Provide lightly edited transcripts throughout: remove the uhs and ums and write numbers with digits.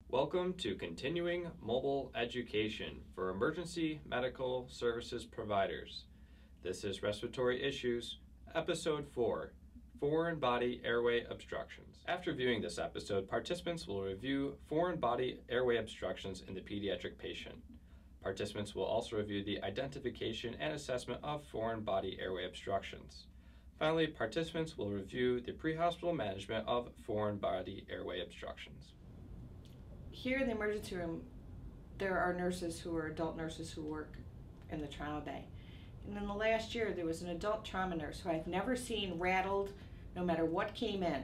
Welcome to Continuing Mobile Education for Emergency Medical Services Providers. This is Respiratory Issues, Episode 4, Foreign Body Airway Obstructions. After viewing this episode, participants will review foreign body airway obstructions in the pediatric patient. Participants will also review the identification and assessment of foreign body airway obstructions. Finally, participants will review the pre-hospital management of foreign body airway obstructions. Here in the emergency room, there are nurses who are adult nurses who work in the trauma bay. And in the last year, there was an adult trauma nurse who I've never seen rattled, no matter what came in,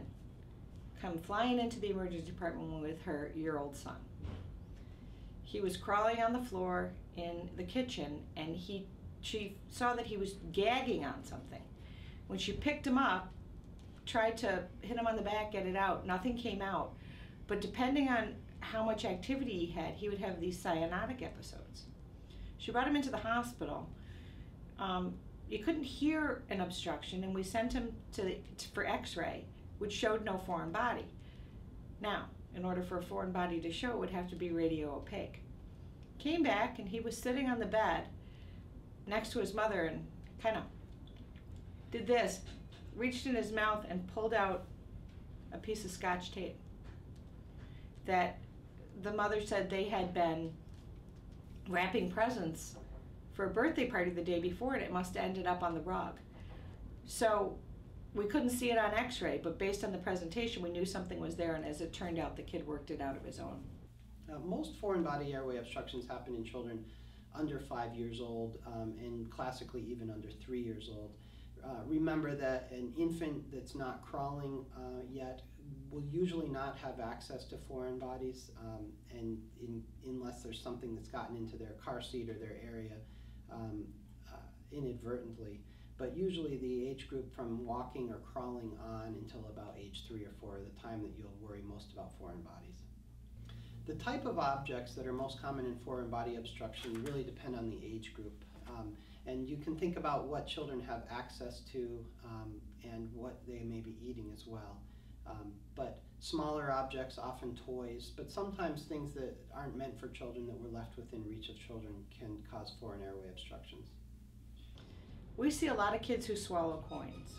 come flying into the emergency department with her year-old son. He was crawling on the floor in the kitchen, and she saw that he was gagging on something. When she picked him up, tried to hit him on the back, get it out, nothing came out. But depending on how much activity he had, he would have these cyanotic episodes. She brought him into the hospital. You couldn't hear an obstruction, and we sent him for x-ray, which showed no foreign body. Now, in order for a foreign body to show, it would have to be radio opaque. Came back, and he was sitting on the bed next to his mother and kind of did this, reached in his mouth and pulled out a piece of Scotch tape that the mother said they had been wrapping presents for a birthday party the day before, and it must have ended up on the rug. So we couldn't see it on x-ray, but based on the presentation, we knew something was there, and as it turned out, the kid worked it out of his own. Most foreign body airway obstructions happen in children under 5 years old, and classically even under 3 years old. Remember that an infant that's not crawling yet will usually not have access to foreign bodies, unless there's something that's gotten into their car seat or their area inadvertently. But usually the age group from walking or crawling on until about age 3 or 4 are the time that you'll worry most about foreign bodies. The type of objects that are most common in foreign body obstruction really depend on the age group. And you can think about what children have access to and what they may be eating as well. But smaller objects, often toys, but sometimes things that aren't meant for children that were left within reach of children can cause foreign airway obstructions. We see a lot of kids who swallow coins.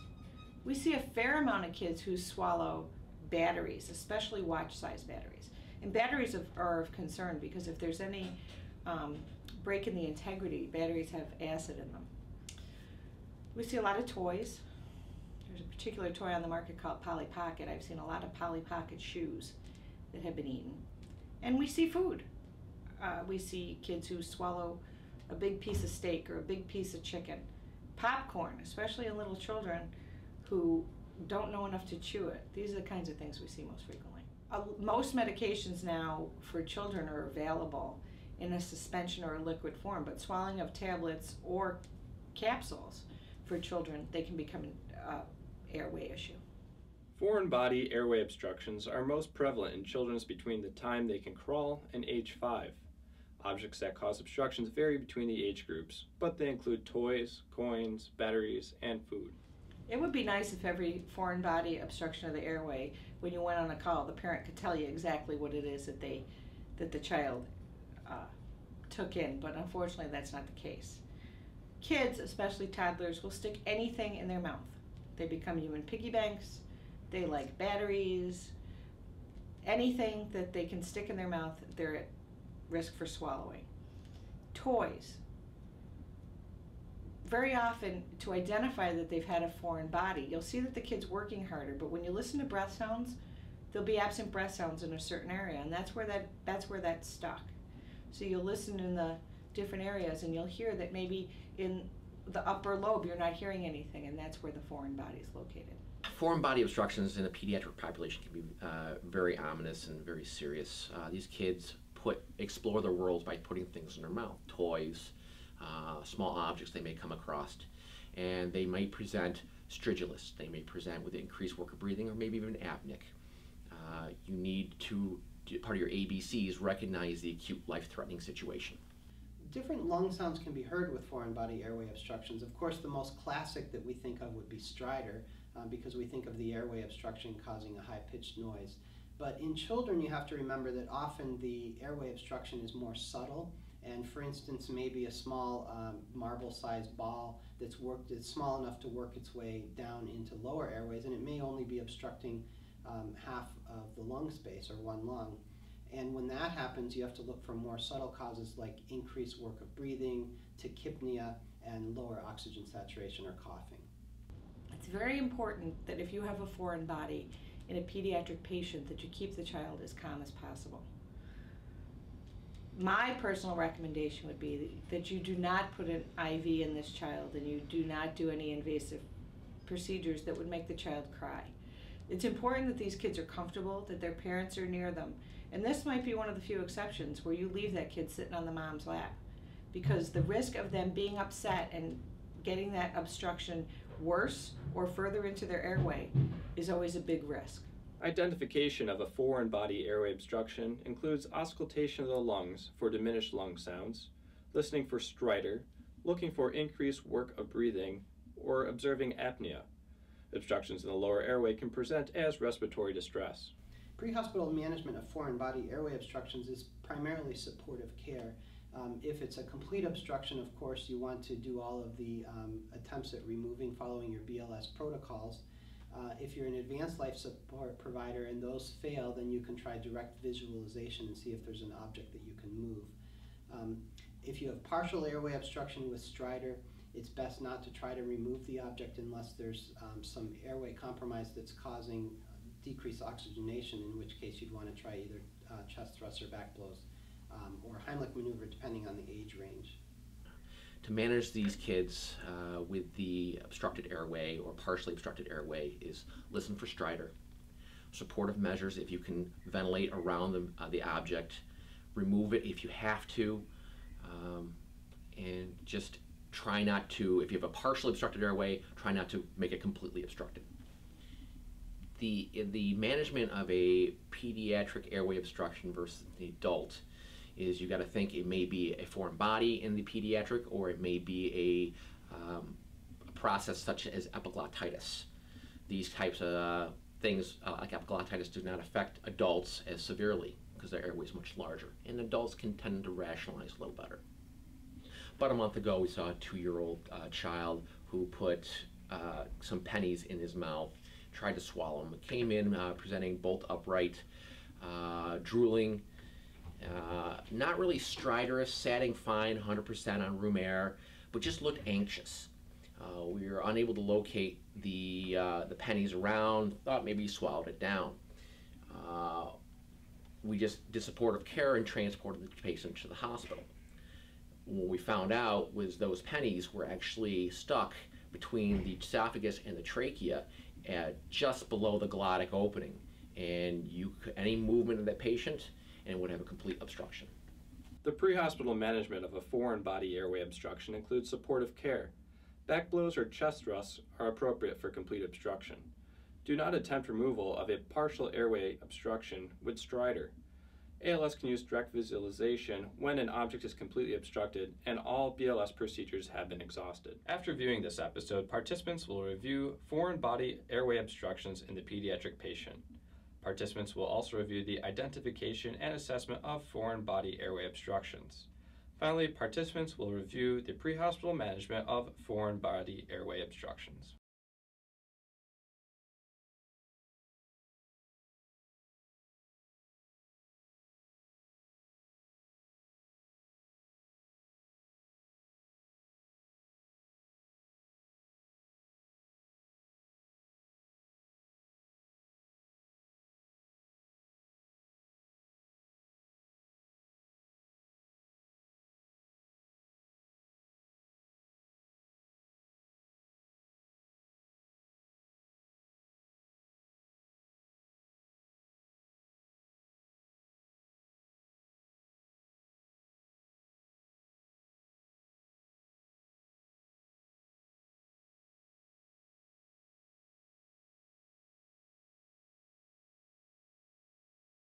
We see a fair amount of kids who swallow batteries, especially watch-size batteries. And batteries are of concern because if there's any break in the integrity, batteries have acid in them. We see a lot of toys. There's a particular toy on the market called Polly Pocket. I've seen a lot of Polly Pocket shoes that have been eaten. And we see food. We see kids who swallow a big piece of steak or a big piece of chicken. Popcorn, especially in little children who don't know enough to chew it. These are the kinds of things we see most frequently. Most medications now for children are available in a suspension or a liquid form, but swallowing of tablets or capsules for children, they can become an airway issue. Foreign body airway obstructions are most prevalent in children between the time they can crawl and age 5. Objects that cause obstructions vary between the age groups, but they include toys, coins, batteries, and food. It would be nice if every foreign body obstruction of the airway, when you went on a call, the parent could tell you exactly what it is that the child took in, but unfortunately that's not the case. Kids, especially toddlers, will stick anything in their mouth. They become human piggy banks. They like batteries. Anything that they can stick in their mouth, they're at risk for swallowing. Toys. Very often, to identify that they've had a foreign body, you'll see that the kid's working harder, but when you listen to breath sounds, there'll be absent breath sounds in a certain area, and that's where that's stuck. So you'll listen in the different areas, and you'll hear that maybe in the upper lobe you're not hearing anything, and that's where the foreign body is located. Foreign body obstructions in the pediatric population can be very ominous and very serious. These kids explore their worlds by putting things in their mouth, toys, small objects they may come across, and they might present stridulous. They may present with increased work of breathing or maybe even apneic. You need to, part of your ABCs, recognize the acute life-threatening situation. Different lung sounds can be heard with foreign body airway obstructions. Of course, the most classic that we think of would be stridor, because we think of the airway obstruction causing a high-pitched noise. But in children, you have to remember that often the airway obstruction is more subtle. And for instance, maybe a small marble-sized ball that's small enough to work its way down into lower airways, and it may only be obstructing half of the lung space or one lung. And when that happens, you have to look for more subtle causes like increased work of breathing, tachypnea, and lower oxygen saturation or coughing. It's very important that if you have a foreign body in a pediatric patient that you keep the child as calm as possible. My personal recommendation would be that you do not put an IV in this child and you do not do any invasive procedures that would make the child cry. It's important that these kids are comfortable, that their parents are near them. And this might be one of the few exceptions where you leave that kid sitting on the mom's lap, because the risk of them being upset and getting that obstruction worse or further into their airway is always a big risk. Identification of a foreign body airway obstruction includes auscultation of the lungs for diminished lung sounds, listening for stridor, looking for increased work of breathing, or observing apnea. Obstructions in the lower airway can present as respiratory distress. Pre-hospital management of foreign body airway obstructions is primarily supportive care. If it's a complete obstruction, of course, you want to do all of the attempts at removing following your BLS protocols. If you're an advanced life support provider and those fail, then you can try direct visualization and see if there's an object that you can move. If you have partial airway obstruction with stridor, it's best not to try to remove the object unless there's some airway compromise that's causing decreased oxygenation, in which case you'd want to try either chest thrusts or back blows or Heimlich maneuver, depending on the age range. To manage these kids with the obstructed airway or partially obstructed airway is listen for stridor, supportive measures if you can ventilate around the object, remove it if you have to, and just try not to, if you have a partially obstructed airway, try not to make it completely obstructed. The management of a pediatric airway obstruction versus the adult is you got to think it may be a foreign body in the pediatric, or it may be a process such as epiglottitis. These types of things like epiglottitis do not affect adults as severely because their airway is much larger, and adults can tend to rationalize a little better. About a month ago, we saw a 2-year-old child who put some pennies in his mouth, tried to swallow them. Came in presenting bolt upright, drooling, not really stridorous, satting fine, 100% on room air, but just looked anxious. We were unable to locate the pennies around, thought maybe he swallowed it down. We just did supportive care and transported the patient to the hospital. What we found out was those pennies were actually stuck between the esophagus and the trachea just below the glottic opening. And any movement of that patient and would have a complete obstruction. The pre-hospital management of a foreign body airway obstruction includes supportive care. Back blows or chest thrusts are appropriate for complete obstruction. Do not attempt removal of a partial airway obstruction with stridor. ALS can use direct visualization when an object is completely obstructed and all BLS procedures have been exhausted. After viewing this episode, participants will review foreign body airway obstructions in the pediatric patient. Participants will also review the identification and assessment of foreign body airway obstructions. Finally, participants will review the pre-hospital management of foreign body airway obstructions.